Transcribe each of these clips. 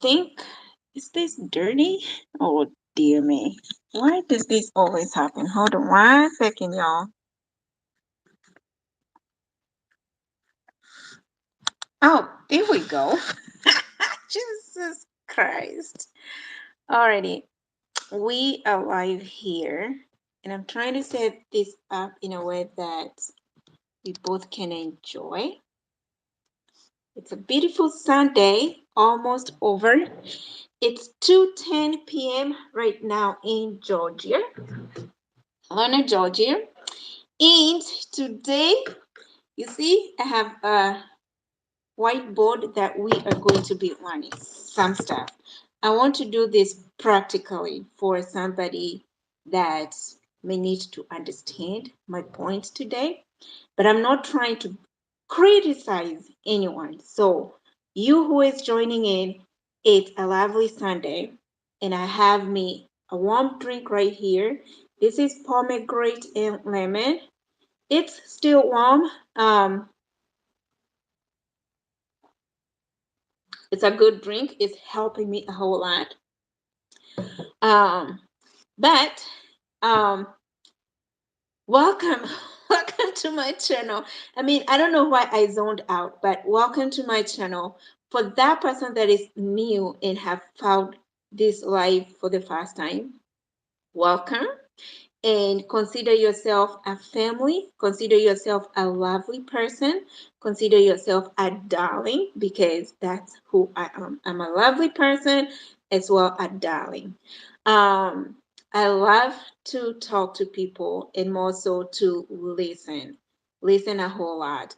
think, is this dirty? Oh dear me. Why does this always happen? Hold on 1 second, y'all. Oh, there we go. Jesus Christ. Alrighty. We are live here. And I'm trying to set this up in a way that we both can enjoy. It's a beautiful Sunday, almost over. It's 2:10 p.m. right now in Georgia, Atlanta, Georgia. And today, you see, I have a whiteboard that we are going to be learning some stuff. I want to do this practically for somebody that may need to understand my points today, but I'm not trying to criticize anyone. So, you who is joining in, it's a lovely Sunday, and I have me a warm drink right here. This is pomegranate and lemon. It's still warm. Um, it's a good drink. It's helping me a whole lot. Um, but um, welcome, welcome to my channel. I mean, I don't know why I zoned out, but welcome to my channel. For that person that is new and have found this live for the first time, welcome. And consider yourself a family, consider yourself a lovely person, consider yourself a darling, because that's who I am. I'm a lovely person as well, a darling. um I love to talk to people and more so to listen a whole lot,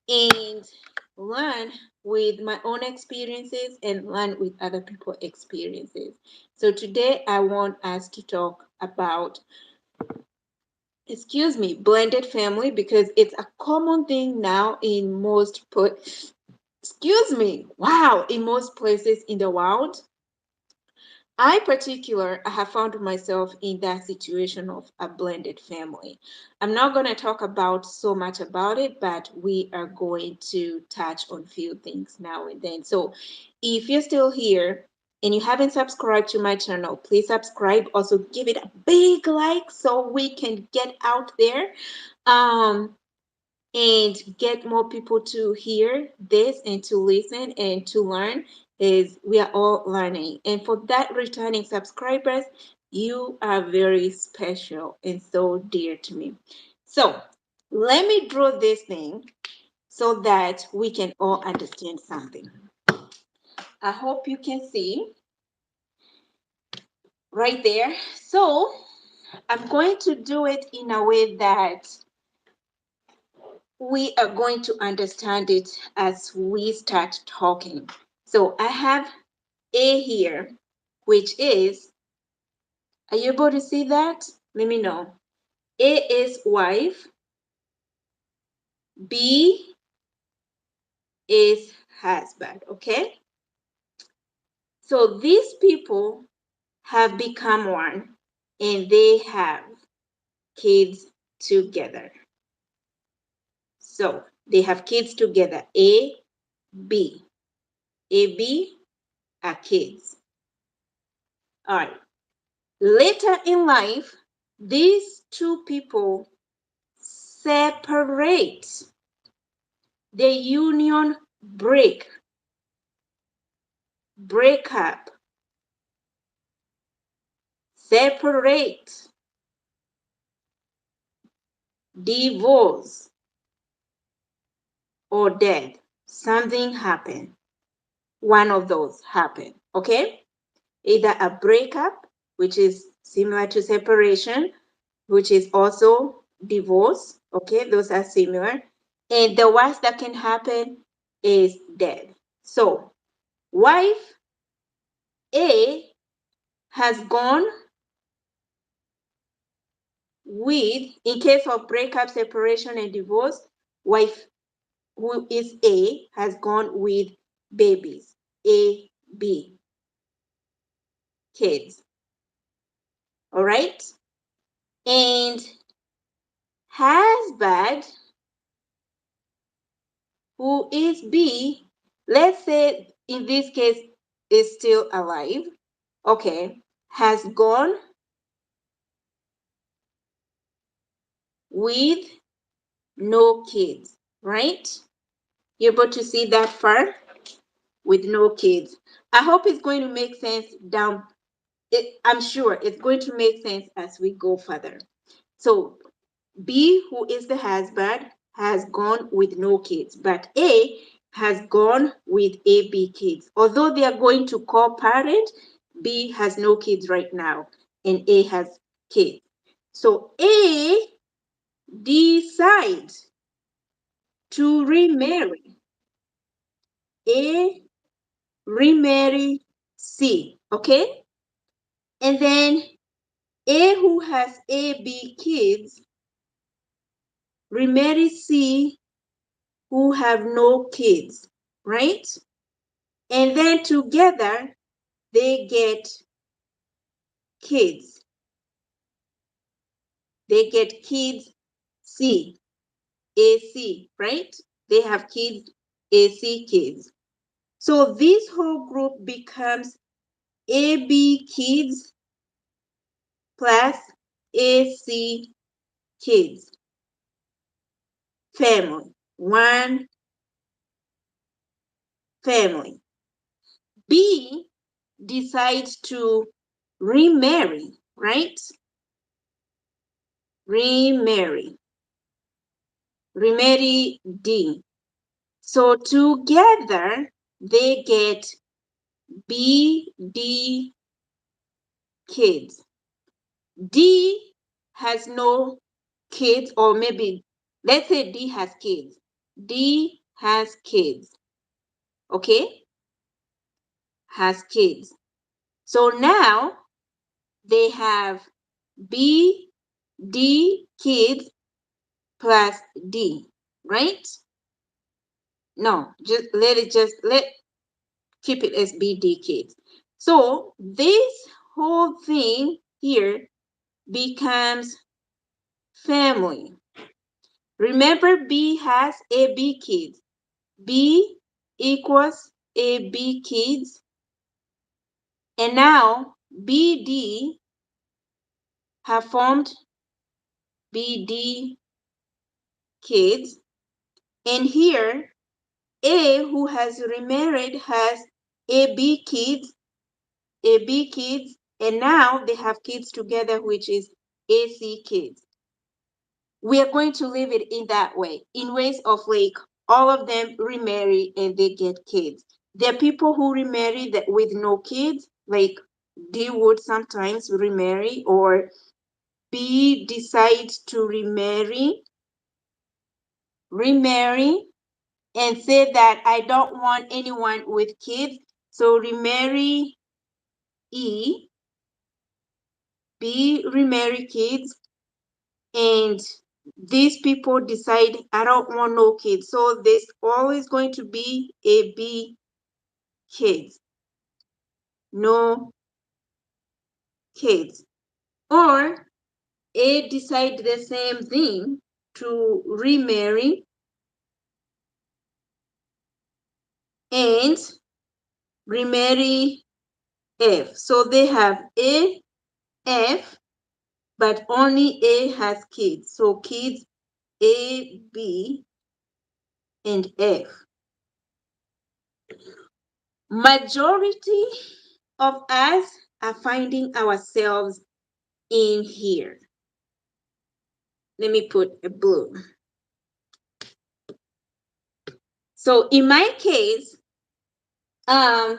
and learn with my own experiences and learn with other people's experiences. So today I want us to talk about, excuse me, blended family, because it's a common thing now in excuse me, wow, in most places in the world. I have found myself in that situation of a blended family. I'm not going to talk about so much about it, but we are going to touch on few things now and then. So if you're still here and you haven't subscribed to my channel, please subscribe. Also give it a big like so we can get out there. Um, and get more people to hear this and to listen and to learn, is we are all learning. And for that, returning subscribers, you are very special and so dear to me. So let me draw this thing so that we can all understand something. I hope you can see right there. So I'm going to do it in a way that we are going to understand it as we start talking. So I have A here, which is, are you able to see that? Let me know. A is wife, B is husband, okay? So these people have become one and they have kids together. So they have kids together, A, B. A, B are kids. All right. Later in life, these two people separate. The union break up, separate, divorce, or dead. Something happened. One of those happened. Okay? Either a breakup, which is similar to separation, which is also divorce. Okay, those are similar. And the worst that can happen is death. So, wife A has gone with, in case of breakup, separation, and divorce, wife who is A has gone with babies, A, B, kids. All right? And husband who is B, let's say in this case, is still alive. Okay. Has gone with no kids, right? You're able to see that far with no kids. I hope it's going to make sense down. I'm sure it's going to make sense as we go further. So B, who is the husband, has gone with no kids, but A has gone with AB kids. Although they are going to co-parent, B has no kids right now, and A has kids. So A decides to remarry. A remarry C, okay? And then A, who has AB kids, remarry C, who have no kids, right? And then together they get kids. They get kids C, AC, right? They have kids, AC kids. So this whole group becomes AB kids plus AC kids, family, one family. B decides to remarry, right? Remarry, remarry D. So together they get BD kids. D has no kids, or maybe let's say D has kids. D has kids, okay? Has kids. So now they have B, D kids plus D, right? No, let keep it as BD kids. So this whole thing here becomes family. Remember, B has AB kids. B equals AB kids. And now BD have formed BD kids. And here, A, who has remarried, has AB kids, AB kids, and now they have kids together, which is AC kids. We are going to leave it in that way, in ways of like all of them remarry and they get kids. There are people who remarry that with no kids, like they would sometimes remarry, or B decides to remarry and say that I don't want anyone with kids. So remarry E, B remarry kids, and these people decide I don't want no kids. So there's always going to be a B kids, no kids. Or A decide the same thing to remarry and remarry F. So they have A, F, but only A has kids. So kids A, B, and F. Majority of us are finding ourselves in here. Let me put a blue. So in my case, I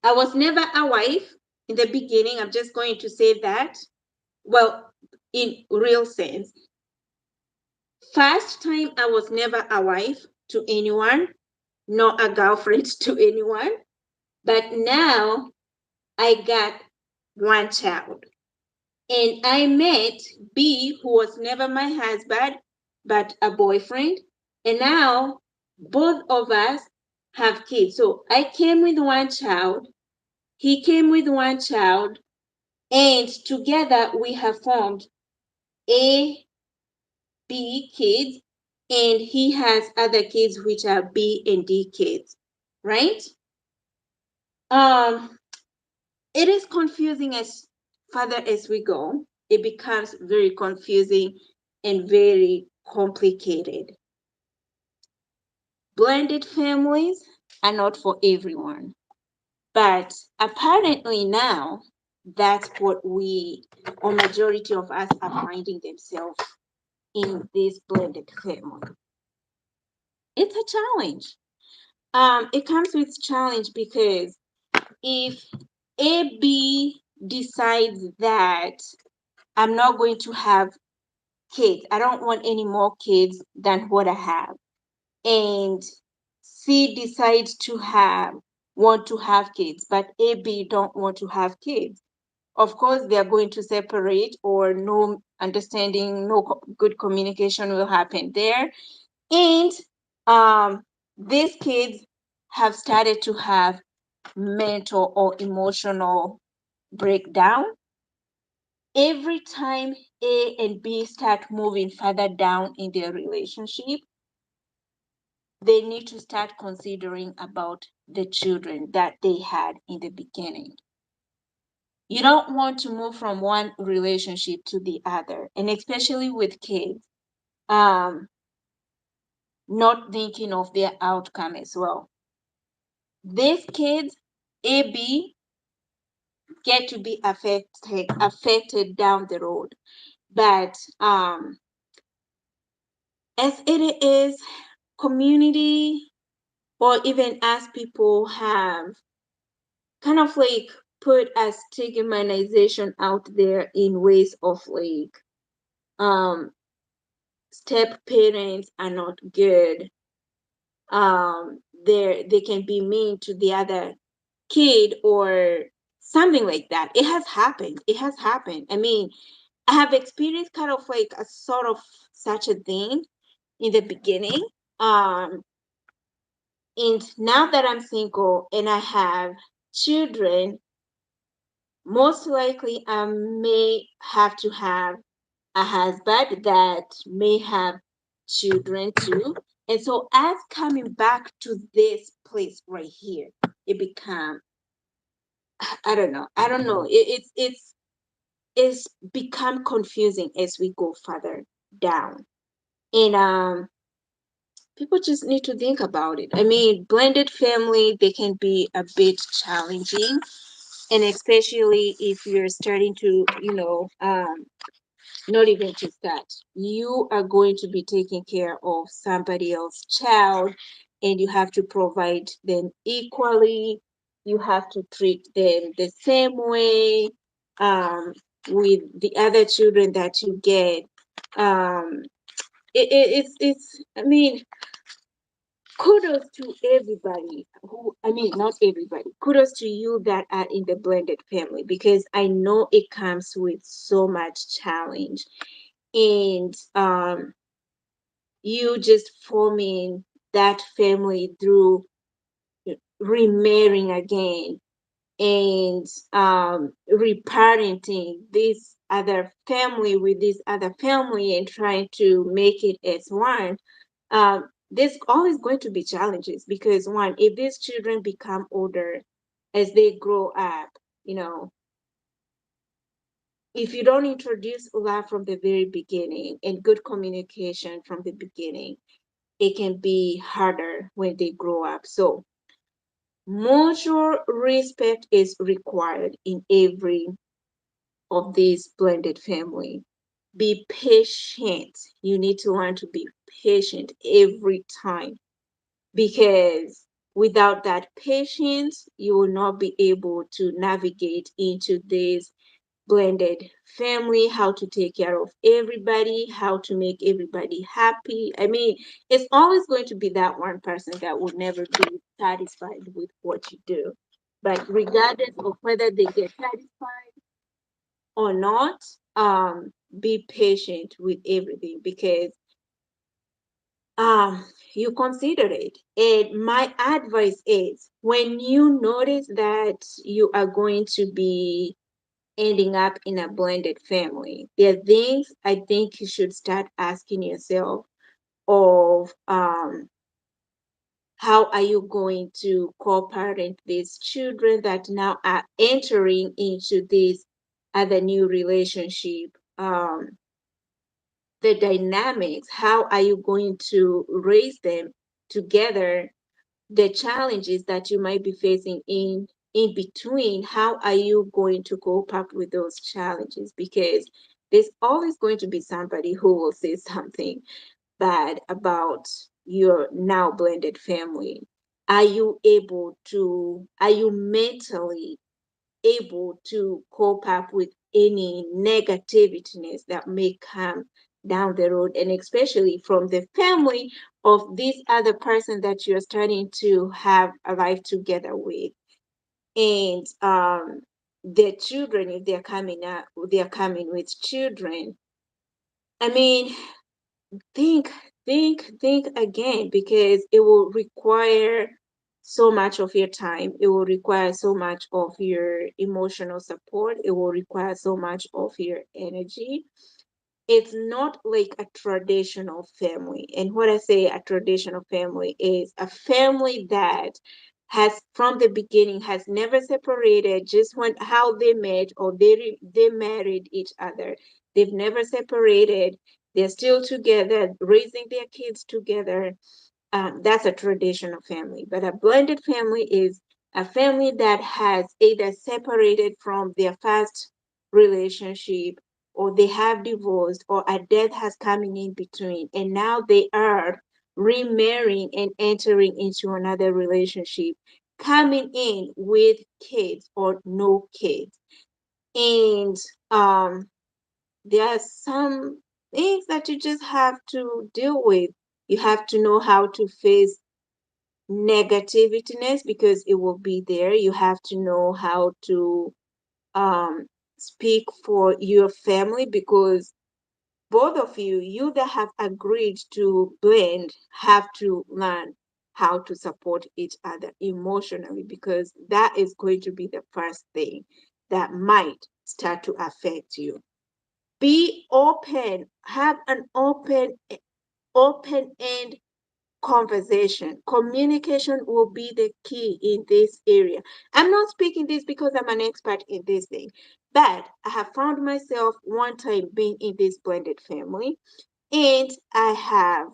was never a wife in the beginning. I'm just going to say that. Well, in real sense, first time I was never a wife to anyone, nor a girlfriend to anyone. But now I got one child. And I met B, who was never my husband, but a boyfriend. And now both of us have kids. So I came with one child, he came with one child, and together we have formed A, B kids, and he has other kids which are B and D kids, right? Um, it is confusing as further as we go. It becomes very confusing and very complicated. Blended families are not for everyone, but apparently now that's what we, or majority of us, are finding themselves in this blended family. It's a challenge. It comes with challenge because if AB decides that I'm not going to have kids, I don't want any more kids than what I have, and C decides to have want to have kids, but AB don't want to have kids. Of course, they are going to separate, or no understanding, no good communication will happen there, and um, these kids have started to have mental or emotional breakdown. Every time A and B start moving further down in their relationship, they need to start considering about the children that they had in the beginning. You don't want to move from one relationship to the other, and especially with kids, um, not thinking of their outcome as well. These kids, AB, get to be affected down the road. But as it is, community or even as people have kind of like put a stigmatization out there in ways of like um step parents are not good, they can be mean to the other kid or something like that. It has happened. I mean, I have experienced kind of like a sort of such a thing in the beginning. um and now that I'm single and I have children, most likely I may have to have a husband that may have children too. And so as coming back to this place right here, it become, I don't know. It's become confusing as we go further down. And people just need to think about it. I mean, blended family, they can be a bit challenging, and especially if you're starting to, not even just that, you are going to be taking care of somebody else's child, and you have to provide them equally. You have to treat them the same way, um, with the other children that you get. um, it's, I mean, kudos to everybody who, I mean, not everybody, kudos to you that are in the blended family, because I know it comes with so much challenge. And you just forming that family through remarrying again, and reparenting this other family with this other family and trying to make it as one. There's always going to be challenges because, one, if these children become older as they grow up, you know, if you don't introduce love from the very beginning and good communication from the beginning, it can be harder when they grow up. So, mutual respect is required in every of these blended family. Be patient. You need to learn to be patient every time, because without that patience, you will not be able to navigate into this blended family, how to take care of everybody, how to make everybody happy. I mean, it's always going to be that one person that will never be satisfied with what you do. But regardless of whether they get satisfied or not, be patient with everything, because um you consider it. And my advice is, when you notice that you are going to be ending up in a blended family, there are things I think you should start asking yourself of, How are you going to co-parent these children that now are entering into this other new relationship? The dynamics, how are you going to raise them together? The challenges that you might be facing in between, how are you going to cope up with those challenges? Because there's always going to be somebody who will say something bad about your now blended family. Are you mentally able to cope up with any negativeness that may come down the road, and especially from the family of this other person that you're starting to have a life together with? And the children, if they're coming up, they're coming with children. I mean, think, think again, because it will require so much of your time. It will require so much of your emotional support. It will require so much of your energy. It's not like a traditional family. And what I say a traditional family is a family that has from the beginning has never separated, just when how they met or they married each other. They've never separated. They're still together, raising their kids together. That's a traditional family. But a blended family is a family that has either separated from their first relationship, or they have divorced, or a death has come in between, and now they are remarrying and entering into another relationship, coming in with kids or no kids. And um, there are some things that you just have to deal with. You have to know how to face negativityness, because it will be there. You have to know how to um, speak for your family, because both of you that have agreed to blend, have to learn how to support each other emotionally, because that is going to be the first thing that might start to affect you. Be open, have an open end conversation. Communication will be the key in this area. I'm not speaking this because I'm an expert in this thing, but I have found myself one time being in this blended family, and I have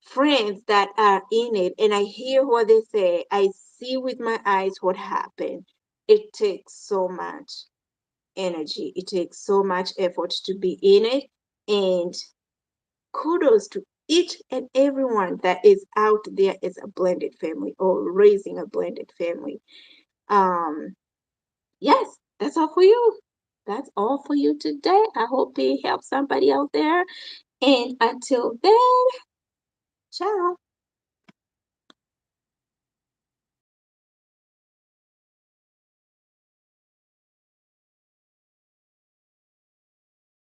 friends that are in it, and I hear what they say. I see with my eyes what happened. It takes so much energy, it takes so much effort to be in it. And kudos to each and everyone that is out there as a blended family or raising a blended family. Um, yes, that's all for you. That's all for you today. I hope it helps somebody out there. And until then,